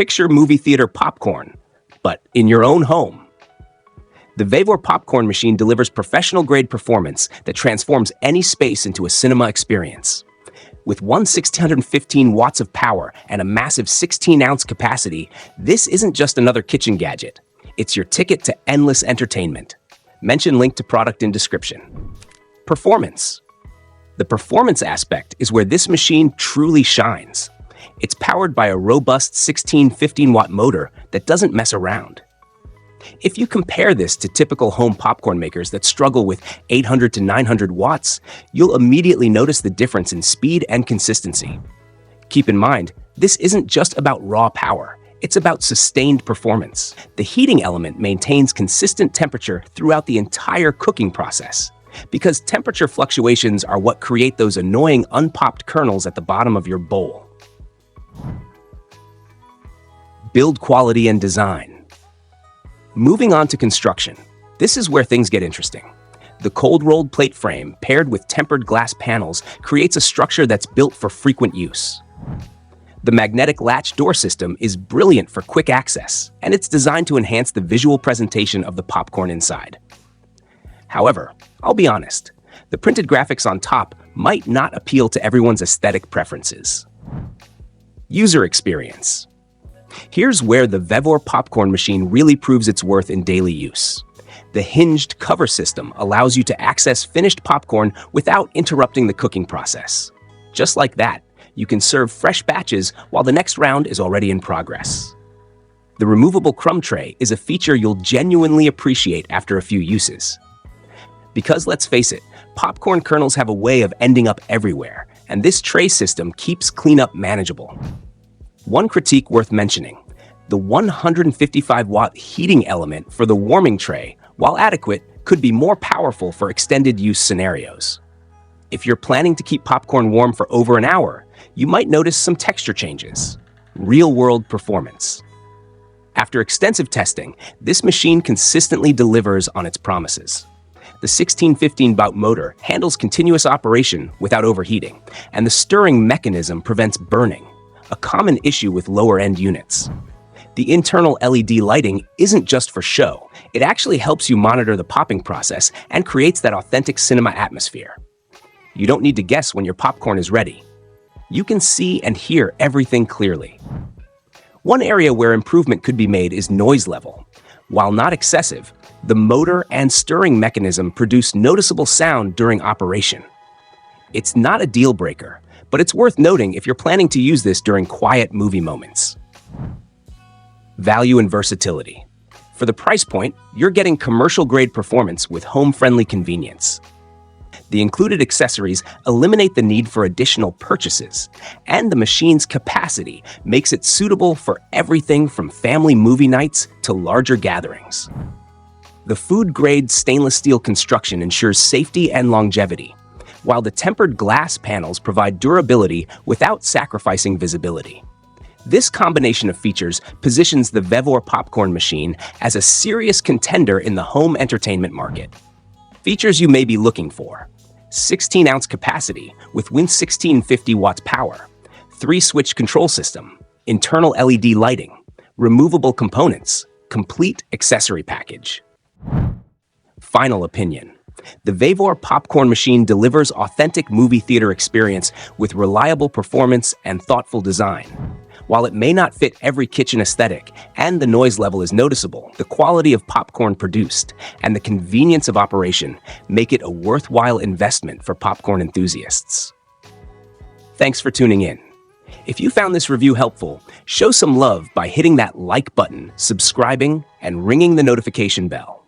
Picture movie theater popcorn, but in your own home. The VEVOR popcorn machine delivers professional-grade performance that transforms any space into a cinema experience. With 1,615 watts of power and a massive 16-ounce capacity, this isn't just another kitchen gadget. It's your ticket to endless entertainment. Mention link to product in description. Performance. The performance aspect is where this machine truly shines. It's powered by a robust 15-watt motor that doesn't mess around. If you compare this to typical home popcorn makers that struggle with 800 to 900 watts, you'll immediately notice the difference in speed and consistency. Keep in mind, this isn't just about raw power. It's about sustained performance. The heating element maintains consistent temperature throughout the entire cooking process, because temperature fluctuations are what create those annoying unpopped kernels at the bottom of your bowl. Build quality and design. Moving on to construction, this is where things get interesting. The cold-rolled plate frame paired with tempered glass panels creates a structure that's built for frequent use. The magnetic latch door system is brilliant for quick access, and it's designed to enhance the visual presentation of the popcorn inside. However, I'll be honest, the printed graphics on top might not appeal to everyone's aesthetic preferences. User experience. Here's where the VEVOR popcorn machine really proves its worth in daily use. The hinged cover system allows you to access finished popcorn without interrupting the cooking process. Just like that, you can serve fresh batches while the next round is already in progress. The removable crumb tray is a feature you'll genuinely appreciate after a few uses. Because let's face it, popcorn kernels have a way of ending up everywhere, and this tray system keeps cleanup manageable. One critique worth mentioning: the 155-watt heating element for the warming tray, while adequate, could be more powerful for extended use scenarios. If you're planning to keep popcorn warm for over an hour, you might notice some texture changes. Real-world performance. After extensive testing, this machine consistently delivers on its promises. The 16-15-watt motor handles continuous operation without overheating, and the stirring mechanism prevents burning, a common issue with lower-end units. The internal LED lighting isn't just for show. It actually helps you monitor the popping process and creates that authentic cinema atmosphere. You don't need to guess when your popcorn is ready. You can see and hear everything clearly. One area where improvement could be made is noise level. While not excessive, the motor and stirring mechanism produce noticeable sound during operation. It's not a deal breaker, but it's worth noting if you're planning to use this during quiet movie moments. Value and versatility. For the price point, you're getting commercial-grade performance with home-friendly convenience. The included accessories eliminate the need for additional purchases, and the machine's capacity makes it suitable for everything from family movie nights to larger gatherings. The food-grade stainless steel construction ensures safety and longevity, while the tempered glass panels provide durability without sacrificing visibility. This combination of features positions the VEVOR popcorn machine as a serious contender in the home entertainment market. Features you may be looking for: 16-ounce capacity with 1,650 watts power, 3-switch control system, internal LED lighting, removable components, complete accessory package. Final opinion. The VEVOR popcorn machine delivers authentic movie theater experience with reliable performance and thoughtful design. While it may not fit every kitchen aesthetic and the noise level is noticeable, the quality of popcorn produced and the convenience of operation make it a worthwhile investment for popcorn enthusiasts. Thanks for tuning in. If you found this review helpful, show some love by hitting that like button, subscribing, and ringing the notification bell.